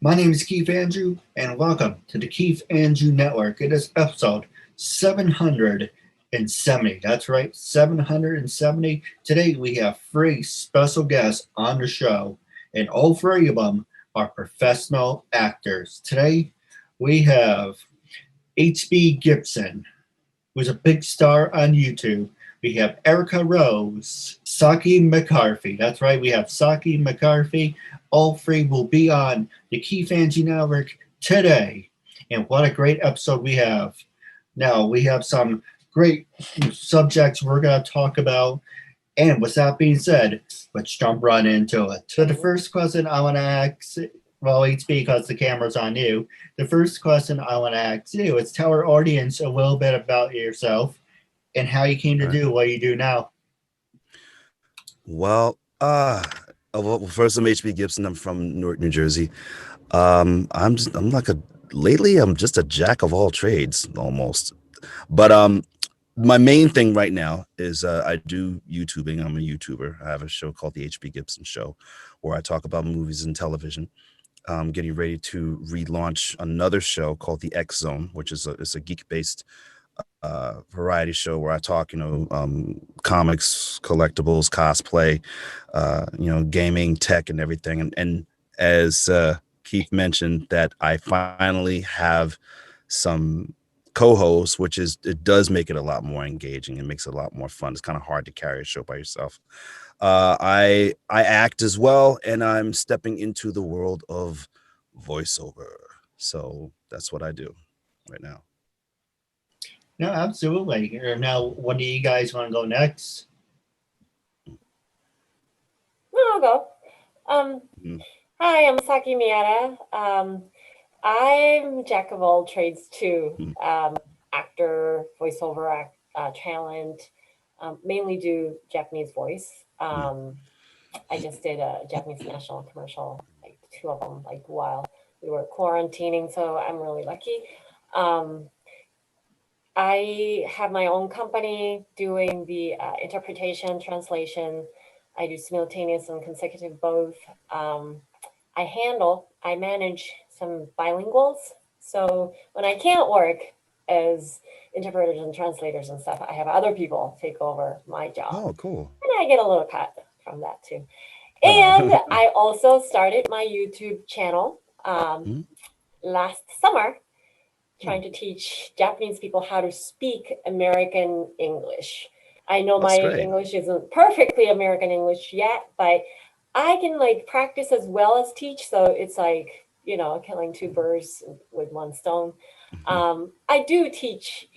My name is Keith Andrew, and welcome to the Keith Andrew Network. It is episode 770. That's right, 770. Today we have three special guests on the show, and all three of them are professional actors. Today we have HB Gibson, who's a big star on YouTube. We have Erica Rose, Saki McCarthy. That's right, we have Saki McCarthy. All three will be on the Keith Andrew Network today. And what a great episode we have. Now, we have some great subjects we're going to talk about. And with that being said, let's jump right into it. So the first question I want to ask, well, it's because the camera's on you. The first question I want to ask you is tell our audience a little bit about yourself and how you came to do what you do now. Well, first I'm HB Gibson. I'm from Newark, New Jersey. I'm just a jack of all trades almost. But my main thing right now is I do YouTubing. I'm a YouTuber. I have a show called the HB Gibson Show, where I talk about movies and television. I'm getting ready to relaunch another show called the X Zone, which is a geek-based variety show where I talk, comics, collectibles, cosplay, gaming, tech, and everything. And as Keith mentioned, that I finally have some co-hosts, it does make it a lot more engaging and makes it a lot more fun. It's kind of hard to carry a show by yourself. I act as well, and I'm stepping into the world of voiceover. So that's what I do right now. No, absolutely. Now, what do you guys want to go next? I'll go. Hi, I'm Saki Miyata. I'm jack of all trades too. Actor, voiceover talent, mainly do Japanese voice. I just did a Japanese national commercial, like two of them, like while we were quarantining, so I'm really lucky. I have my own company doing the interpretation, translation. I do simultaneous and consecutive both. I manage some bilinguals. So when I can't work as interpreters and translators and stuff, I have other people take over my job. Oh, cool. And I get a little cut from that too. And I also started my YouTube channel last summer, trying to teach Japanese people how to speak American English. I know my English isn't perfectly American English yet, but I can practice as well as teach. So it's killing two birds with one stone. I do teach,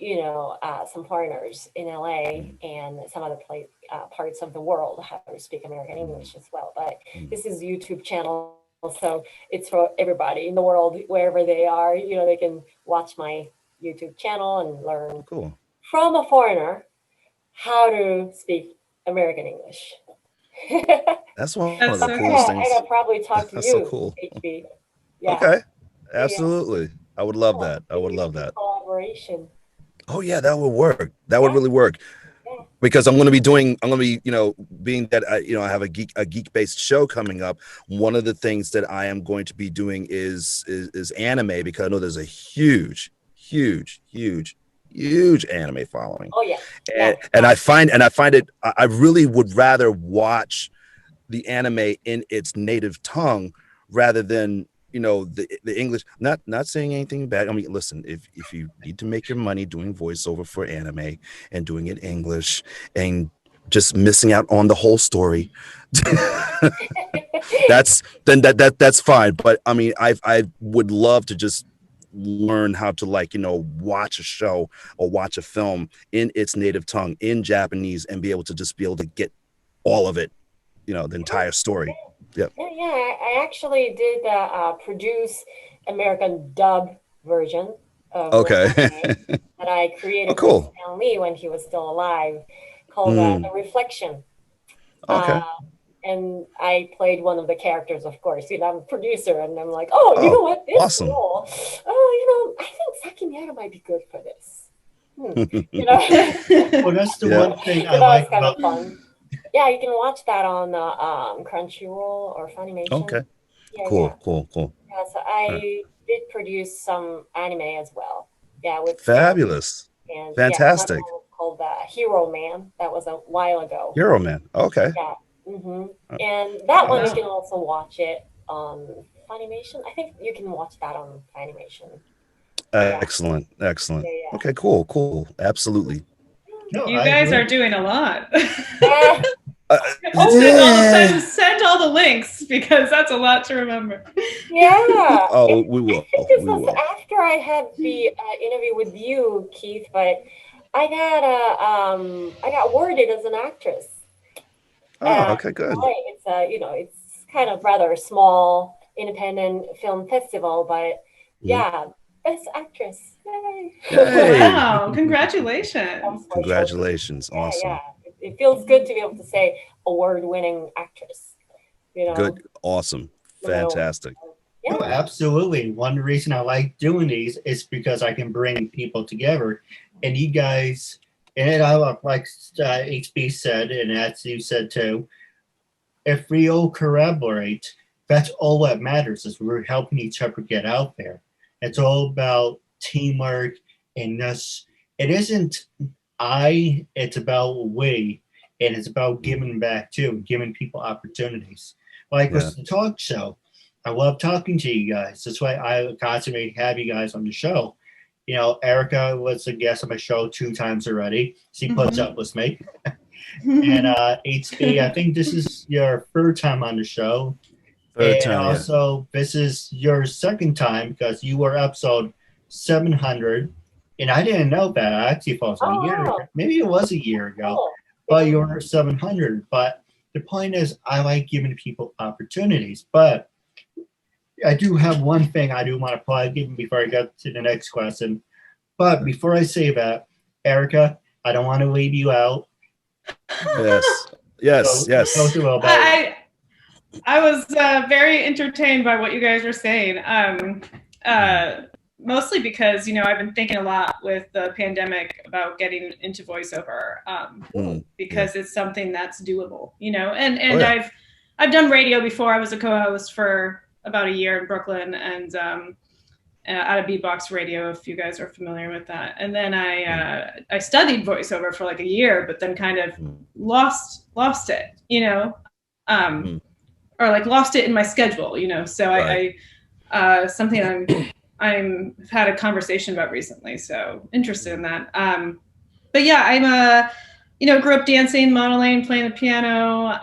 some foreigners in LA and some other parts of the world how to speak American English as well. But this is a YouTube channel, so it's for everybody in the world, wherever they are. They can watch my YouTube channel and learn from a foreigner how to speak American English. That's one of the coolest things. I'll probably talk to you, so cool. HB. Yeah. Okay, absolutely. I would love that. I would love that. Collaboration. Oh yeah, that would work. That would really work. Because I'm going to be, being that I have a geek-based show coming up. One of the things that I am going to be doing is anime, because I know there's a huge anime following. Oh yeah. And I find it. I really would rather watch the anime in its native tongue rather than the English. Not saying anything bad. I mean, listen, if you need to make your money doing voiceover for anime and doing it English and just missing out on the whole story, that's fine. But I mean, I would love to just learn how to watch a show or watch a film in its native tongue in Japanese and be able to get all of it, the entire story. Yep. Yeah, I actually did produce American dub version of that I created with Stan Lee when he was still alive, called The Reflection. Okay. And I played one of the characters, of course. I'm a producer, and I'm like, you know what? This awesome. role, I think Saki Miyata might be good for this. Well, that's the one thing I like about fun. Yeah, you can watch that on Crunchyroll or Funimation. Okay. Yeah, yeah. Cool, cool, cool. Yeah, so All right. I did produce some anime as well. Yeah, with Fabulous. and yeah, another Fantastic. one was called Hero Man. That was a while ago. Hero Man. Okay. Yeah. hmm Uh, And that one you Awesome. can also watch it on Funimation. I think you can watch that on Funimation. Yeah, Excellent. Excellent. yeah, Okay, cool, cool. Absolutely. No, You I guys are agree. doing a lot. yeah. Uh, Send all the links because that's a lot to remember. Yeah. oh, we I will. think this We was will. after I had the interview with you, Keith, but I got worded as an actress. Oh, okay, good. It's it's kind of rather small independent film festival, but Mhm. yeah, best actress. Yay. Yay. Wow, congratulations. That's for sure. Congratulations. Yeah, yeah. Awesome. It feels good to be able to say award-winning actress, Good. Awesome. no matter what. Fantastic. Yeah. No, absolutely. One reason I like doing these is because I can bring people together, and you guys, and I like HB said, and as you said too, if we all collaborate, that's all that matters. Is we're helping each other get out there. It's all about teamwork, and this. It isn't I. It's about we, and it's about giving back too, giving people opportunities. Like Yeah. with the talk show, I love talking to you guys. That's why I constantly have you guys on the show. You know, Erica was a guest on my show 2 times already. She puts up with me. And HB, I think this is your 3rd time on the show. Third And time, yeah. also, this is your 2nd time because you were episode 700. And I didn't know that. I actually thought it was a year ago. Maybe it was a year ago. Cool. But you were 700. But the point is, I like giving people opportunities. But I do have one thing I do want to plug even before I get to the next question. But before I say that, Erica, I don't want to leave you out. Yes. Yes. So, Yes. tell us a little about it. I was very entertained by what you guys were saying. Mostly because, I've been thinking a lot with the pandemic about getting into voiceover because it's something that's doable, and Oh, yeah. I've done radio before. I was a co-host for about a year in Brooklyn and out of Beatbox Radio, if you guys are familiar with that. And then I studied voiceover for like a year, but then kind of lost it, or like lost it in my schedule, So Right. I something I'm had a conversation about recently, so interested in that. But yeah, I'm grew up dancing, modeling, playing the piano.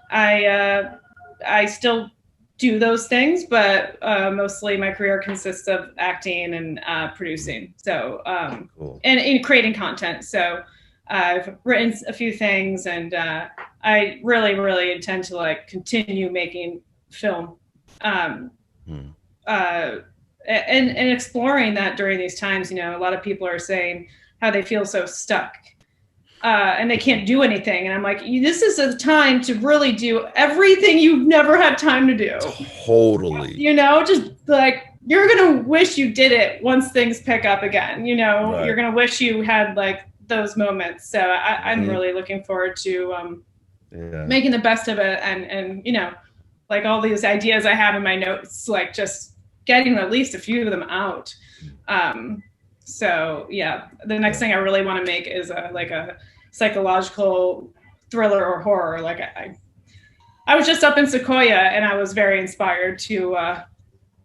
I still do those things, but mostly my career consists of acting and producing. So Cool. and creating content. So I've written a few things, and I really, really intend to like continue making film. And exploring that during these times. A lot of people are saying how they feel so stuck and they can't do anything. And I'm like, this is a time to really do everything you've never had time to do. Totally. Just like, you're going to wish you did it once things pick up again. Right. You're going to wish you had like those moments. So I'm really looking forward to making the best of it. And like all these ideas I have in my notes, like just getting at least a few of them out. So yeah, the next thing I really want to make is a psychological thriller or horror. Like I was just up in Sequoia and I was very inspired to, I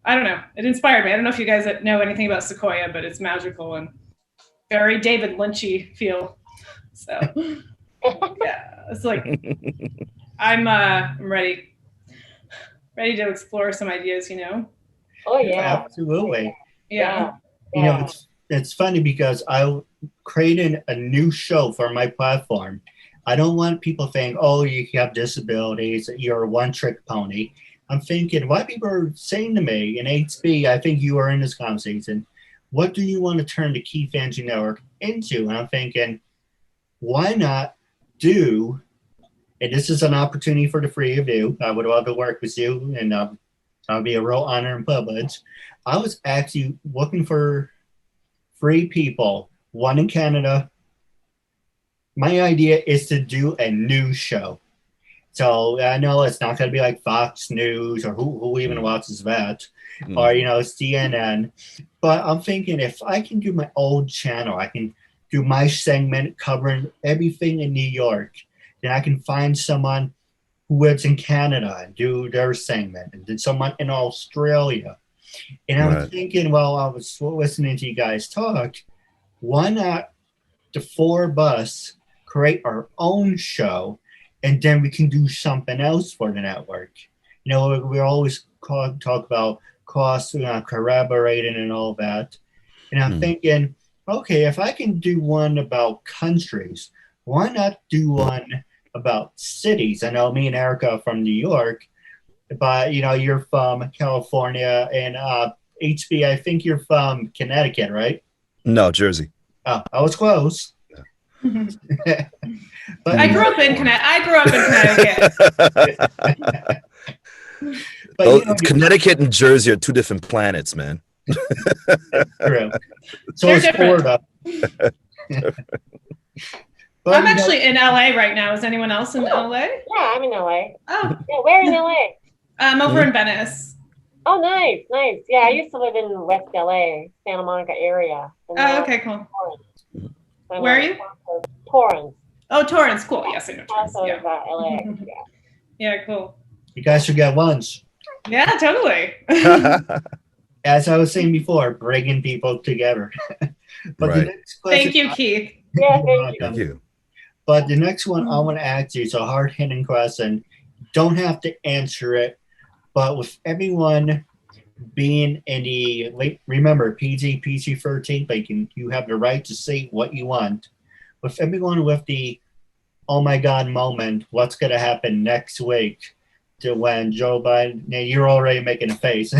don't know, it inspired me. I don't know if you guys know anything about Sequoia, but it's magical and very David Lynchy feel. So yeah, it's like, I'm ready to explore some ideas, Oh yeah. Absolutely. Yeah. It's funny because I created a new show for my platform. I don't want people saying, oh, you have disabilities, you're a one-trick pony. I'm thinking, why people are saying to me, in HB, I think you are in this conversation, what do you want to turn the Keith Andrew Network into? And I'm thinking, why not do, and this is an opportunity for the three of you, I would love to work with you, and I'll be a real honor and privilege. I was actually looking for 3 people, one in Canada. My idea is to do a news show. So I know it's not going to be like Fox News or who even watches that, or CNN. But I'm thinking if I can do my old channel, I can do my segment covering everything in New York. Then I can find someone who lives in Canada and do their segment, and then someone in Australia. And I'm thinking, while I was listening to you guys talk, why not the four of us create our own show, and then we can do something else for the network. We always talk about costs, collaborating and all that. And I'm thinking, okay, if I can do one about countries, why not do one about cities? I know me and Erica are from New York, but you're from California, and HB, I think you're from Connecticut, right? No, Jersey. Oh, I was close. But I grew up in Connecticut. But Connecticut and Jersey are two different planets, man. True. So They're it's different. Florida. But, I'm actually in LA right now. Is anyone else in LA? Yeah, I'm in LA. Oh, Yeah, where in LA? I'm over in Venice. Oh, nice. Yeah, I used to live in West LA, Santa Monica area. Oh, okay, cool. Torrance. Where are you? Torrance. Oh, Torrance, cool. Yes, I know Torrance. Also, Yeah. LA. Yeah, cool. you guys should get lunch. Yeah, totally. As I was saying before, bringing people together. But the next question, Thank you, Keith. Yeah, thank you. Thank you. But the next one I want to ask you is a hard-hitting question. Don't have to answer it, but with everyone being in the, remember, PG-13, but you have the right to say what you want. With everyone with the oh my God moment, what's going to happen next week to when Joe Biden, now you're already making a face,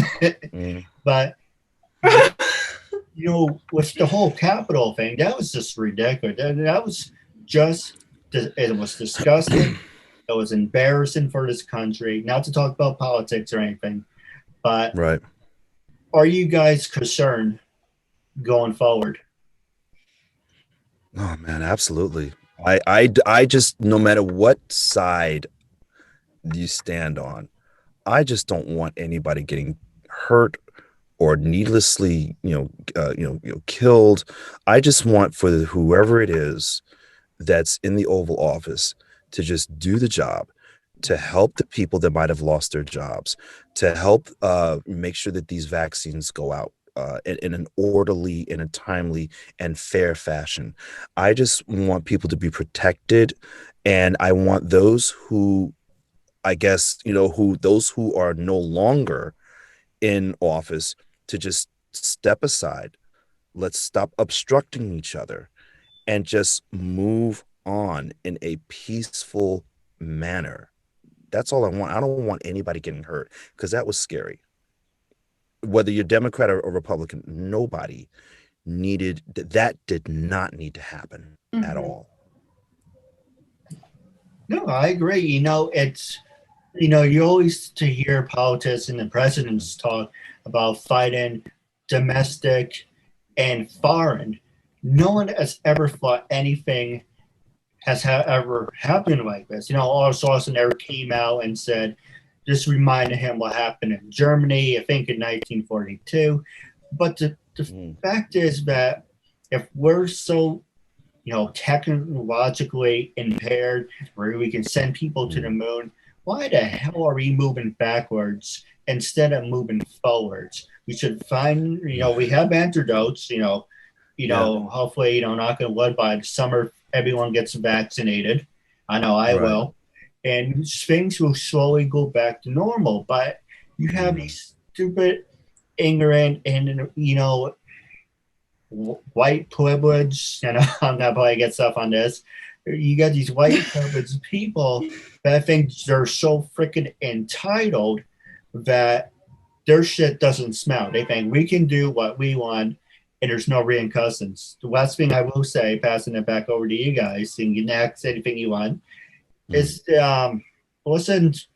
but with the whole Capitol thing, that was just ridiculous. That was just, it was disgusting. It was embarrassing for this country. Not to talk about politics or anything, but are you guys concerned going forward? Oh man, absolutely. I just, no matter what side you stand on, I just don't want anybody getting hurt or needlessly, killed. I just want for whoever it is that's in the Oval Office to just do the job, to help the people that might have lost their jobs, to help make sure that these vaccines go out in an orderly, in a timely and fair fashion. I just want people to be protected, and I want those who, I guess, those who are no longer in office to just step aside. Let's stop obstructing each other and just move on in a peaceful manner. That's all I want. I don't want anybody getting hurt, because that was scary. Whether you're Democrat or Republican, nobody needed that. Did not need to happen at all. No, I agree. It's, you always to hear politicians and the presidents talk about fighting domestic and foreign. No one has ever thought anything has ever happened like this. All of a sudden, Eric came out and said, just reminded him what happened in Germany, I think in 1942. But the fact is that if we're so, technologically impaired, where we can send people to the moon, why the hell are we moving backwards instead of moving forwards? We should find, we have antidotes, hopefully, knock on wood, by the summer, everyone gets vaccinated. I know I will. And things will slowly go back to normal. But you have these stupid, ignorant, and, white privilege, and I'm not probably get stuff on this. You got these white privileged people that I think they're so freaking entitled that their shit doesn't smell. They think we can do what we want, and there's no repercussions. The last thing I will say, passing it back over to you guys, and you can ask anything you want, is wasn't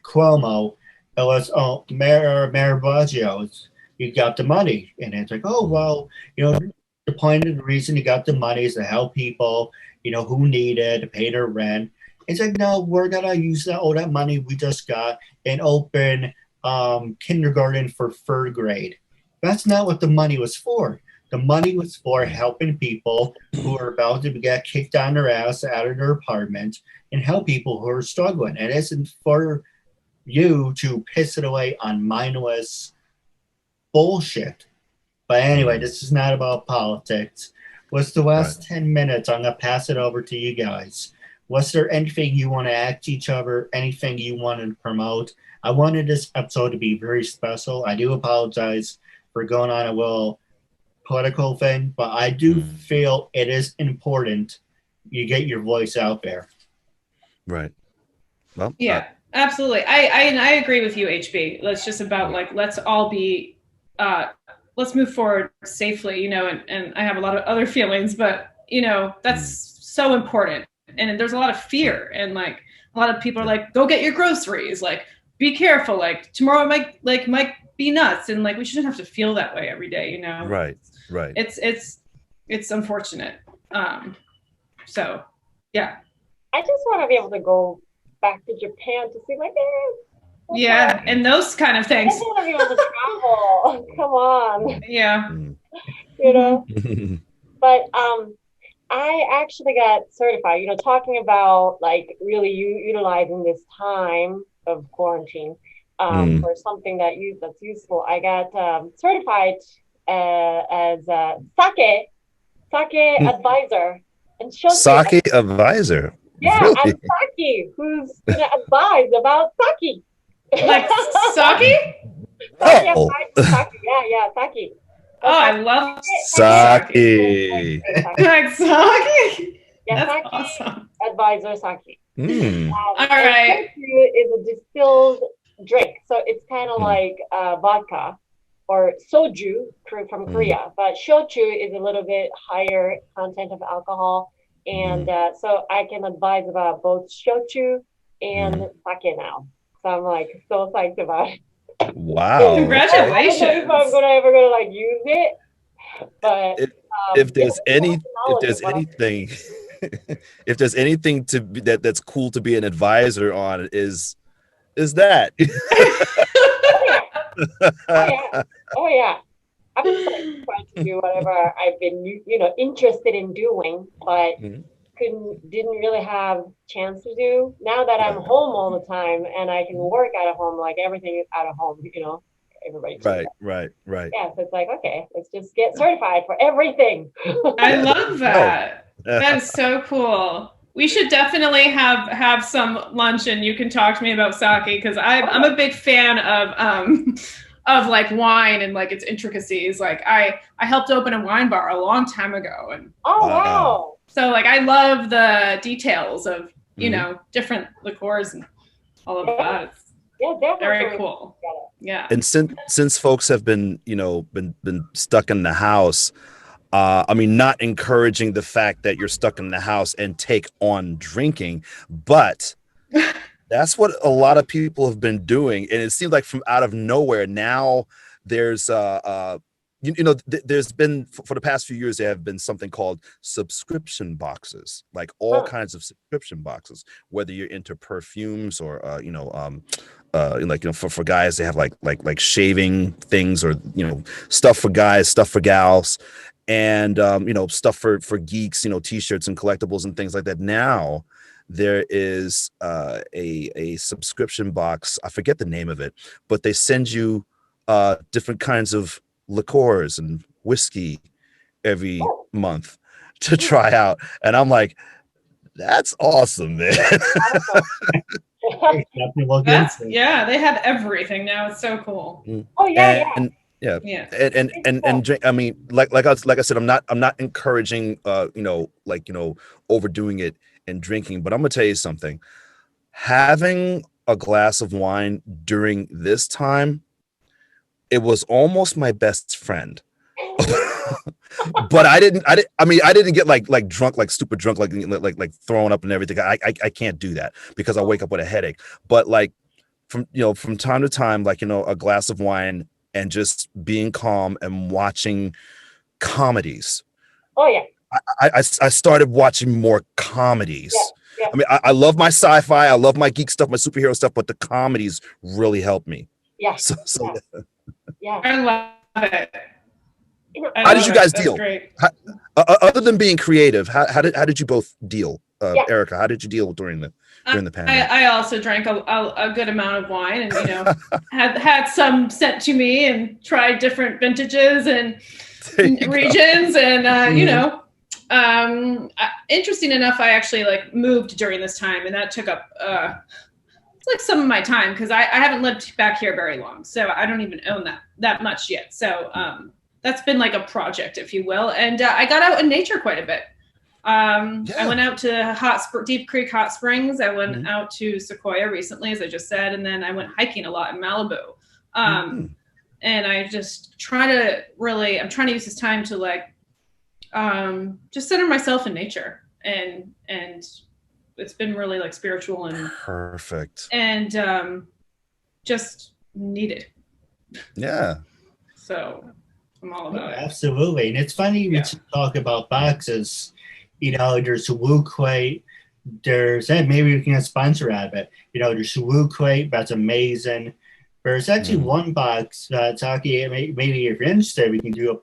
Cuomo, it was Mayor Blasio. He got the money, and it's like, oh well, the point of the reason he got the money is to help people, who need it, to pay their rent. It's like, no, we're gonna use all that money we just got and open kindergarten for third grade. That's not what the money was for. The money was for helping people who are about to get kicked on their ass out of their apartment and help people who are struggling. It isn't for you to piss it away on mindless bullshit. But anyway, this is not about politics. What's the last 10 minutes? I'm going to pass it over to you guys. Was there anything you want to ask each other? Anything you wanted to promote? I wanted this episode to be very special. I do apologize for going on a little political thing, but I do feel it is important you get your voice out there. Right. Well, yeah, absolutely. I agree with you, HB. Let's just about like, let's all be, let's move forward safely, you know, and I have a lot of other feelings, but you know, that's so important. And there's a lot of fear, and like a lot of people are like, go get your groceries, like be careful, like tomorrow might be nuts, and like we shouldn't have to feel that way every day, you know. Right. It's unfortunate. So yeah, I just want to be able to go back to Japan to see my parents. Yeah, and those kind of things. I just want to be able to travel. Come on. Yeah. You know. But I actually got certified, you know, talking about like really utilizing this time of quarantine for something that's useful. I got certified as a Saki advisor and Saki advisor. Yeah, really? and Saki, who's gonna advise about Saki. Like Saki? Oh. Saki. Yeah, Saki. Oh, I love Saki. Like Saki? Yeah, That's Saki awesome. advisor Saki. All right. Shochu is a distilled drink, so it's kind of like vodka or soju from Korea, but shochu is a little bit higher content of alcohol, and so I can advise about both shochu and sake now. So I'm like so psyched about it. Wow! Congratulations! I don't know if I'm ever gonna like use it, but if there's anything if there's anything to be, that's cool to be an advisor on is that. Oh yeah. I've been trying to do whatever I've been, you know, interested in doing, but didn't really have chance to do. Now that I'm home all the time and I can work out of home, like everything is out of home, you know, everybody. Right. Yeah, so it's like, okay, let's just get certified for everything. I love that. That is so cool. We should definitely have some lunch, and you can talk to me about sake, because I'm a big fan of like wine and like its intricacies. Like I helped open a wine bar a long time ago, and wow. So like I love the details of you know different liqueurs and all of that. Yeah, definitely. Very cool. Yeah. And since folks have been been stuck in the house, I mean, not encouraging the fact that you're stuck in the house and take on drinking, but that's what a lot of people have been doing. And it seems like from out of nowhere now there's there's been for the past few years, there have been something called subscription boxes, like all kinds of subscription boxes, whether you're into perfumes or for guys, they have like shaving things, or stuff for guys, stuff for gals, and stuff for geeks, t-shirts and collectibles and things like that. Now there is a subscription box. I forget the name of it, but they send you different kinds of liqueurs and whiskey every month to try out, and I'm like, that's awesome, man. Yeah, they have everything now. It's so cool. Oh yeah, and I mean, like I said, I'm not encouraging overdoing it and drinking, but I'm gonna tell you something. Having a glass of wine during this time, it was almost my best friend. But I didn't get like drunk, like stupid drunk, like throwing up and everything. I can't do that because I wake up with a headache. But like from time to time, like a glass of wine and just being calm and watching comedies. Oh yeah. I started watching more comedies. Yeah. I mean, I love my sci-fi, I love my geek stuff, my superhero stuff, but the comedies really help me. Yeah. So Yeah. I love it. How did you guys That's deal? great. Other than being creative, how did you both deal? Yeah. Erica, how did you deal during the pandemic? I also drank a good amount of wine, and had some sent to me, and tried different vintages and regions, and interesting enough, I actually moved during this time, and that took up some of my time, because I haven't lived back here very long, so I don't even own that much yet. So that's been like a project, if you will, and I got out in nature quite a bit. I went out to Deep Creek Hot Springs. I went out to Sequoia recently, as I just said, and then I went hiking a lot in Malibu. And I just I'm trying to use this time to just center myself in nature, and it's been really spiritual and perfect, and just needed. Yeah. So I'm all about it. Absolutely. And it's funny when you talk about boxes, there's Woo Quay, there's, maybe we can get sponsor out of it. There's Woo Quay, that's amazing. There's actually one box that's maybe if you're interested, we can do a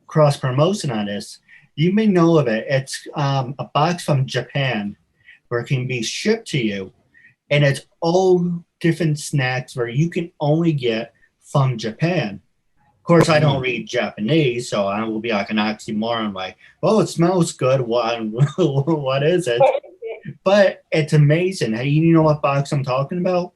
cross promotion on this. You may know of it. It's a box from Japan where it can be shipped to you, and it's all different snacks where you can only get from Japan. Of course, I don't read Japanese, so I will be like an oxymoron, like, oh, it smells good. What is it? But it's amazing. Hey, you know what box I'm talking about?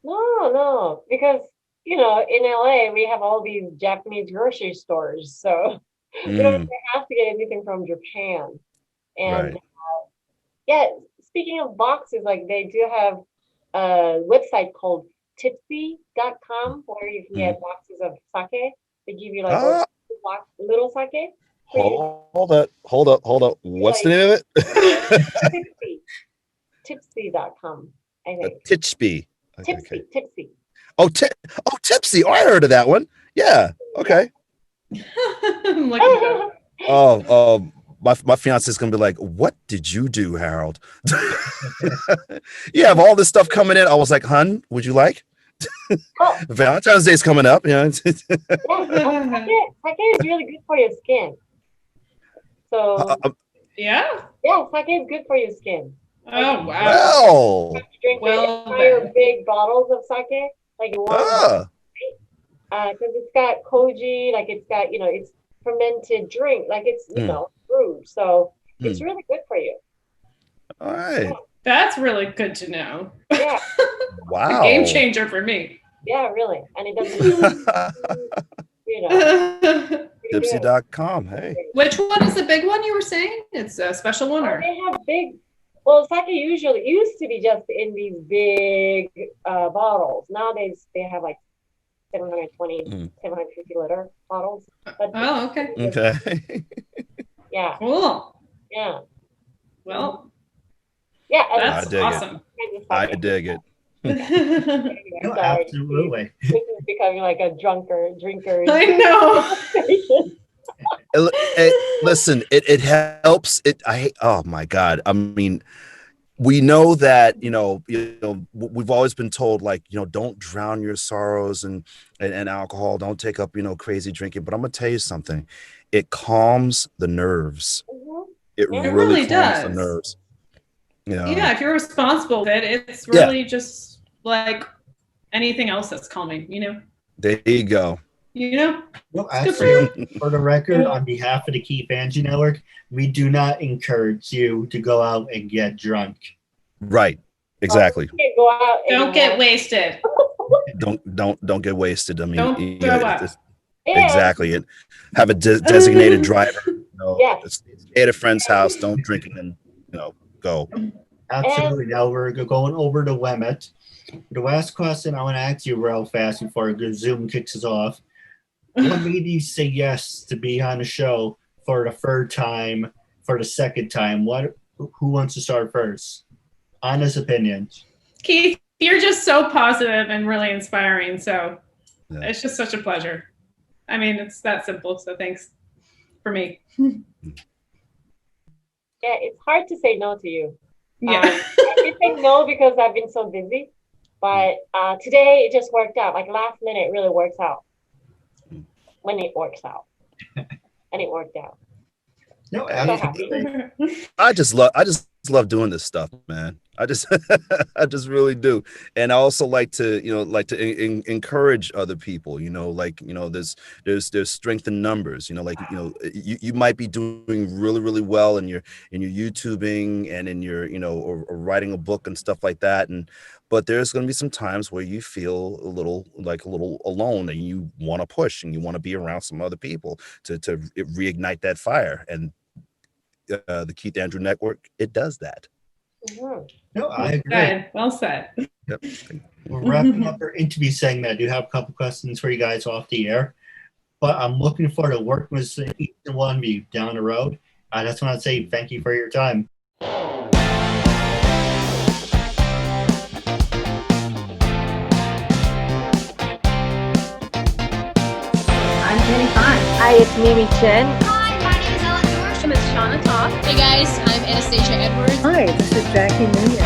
No, because in LA we have all these Japanese grocery stores, so you don't have to get anything from Japan. And speaking of boxes, they do have a website called tipsy.com where you can get boxes of sake. They give you little sake. Hold up. What's the name of it? Tipsy.com, I think. Tipsy. Tipsy. Oh, Tipsy. Oh, I heard of that one. Yeah. Okay. I'm looking it up. My fiance is gonna be like, "What did you do, Harold?" You have all this stuff coming in. I was like, "Hun, would you like?" Valentine's Day is coming up. Sake is really good for your skin. So sake is good for your skin. Oh wow! Drink big bottles of sake, you want, because it's got koji, it's got it's fermented drink, it's brewed, so it's really good for you. All right, that's really good to know. Yeah. Wow. Game changer for me. Yeah, really, and it doesn't. Tipsy.com. Hey. Which one is the big one you were saying? It's a special one, or they have big. Well, sake usually used to be just in these big bottles. Nowadays, they have 720, 750 liter bottles. But okay. Okay. Yeah. Cool. Yeah. Well. Yeah, that's awesome. I dig it. Absolutely. This is becoming a drinker. I know. Listen, it helps. Oh my God. I mean, we know that, we've always been told, don't drown your sorrows and alcohol. Don't take up, crazy drinking. But I'm going to tell you something. It calms the nerves. It really calms the nerves. Yeah, if you're responsible with it, it's really just like anything else that's calming, There you go. Well, actually, for the record, on behalf of the Keith Network, we do not encourage you to go out and get drunk. Right. Exactly. Go out don't get wasted. Don't get wasted. I mean, don't throw up. Exactly. And have a designated driver. Stay at a friend's house. Don't drink and then, go. Absolutely. Now we're going over to Wemmet. The last question I want to ask you real fast before Zoom kicks us off. What made you say yes to be on the show for the third time, for the second time? Who wants to start first? Honest opinions. Keith, you're just so positive and really inspiring. So it's just such a pleasure. I mean, it's that simple. So thanks for me. Yeah, it's hard to say no to you. Yeah. I did say no because I've been so busy, but today it just worked out. Like last minute, it really works out when it works out, and it worked out. No, I'm so absolutely. happy. I just love doing this stuff, man. I just I just really do. And I also like to, encourage other people, there's strength in numbers, you might be doing really, really well in your YouTubing and in your, or writing a book and stuff like that. But there's going to be some times where you feel a little alone, and you want to push and you want to be around some other people to reignite that fire. And the Keith Andrew Network, it does that. Mhm. No, I agree. Good. Well said. Yep. We're wrapping up our interview segment. I do have a couple questions for you guys off the air, but I'm looking forward to working with each one of you down the road. I just want to say thank you for your time. I'm Jenny Fine. Hi, it's Mimi Chen. Hi, my name is Ellen George. It's Shauna Toth. Hey guys, I'm Anastasia Edwards. Hi, this is Jackie Nunez.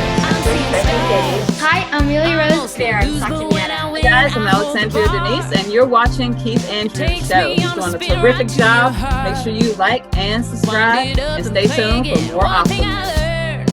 Hi, I'm Really Rose. There, I'm Saki Hey guys, I'm Alexandria Denise, and you're watching Keith Andrew's show. He's doing a terrific job. Make sure you like and subscribe, and stay tuned for more awesomeness.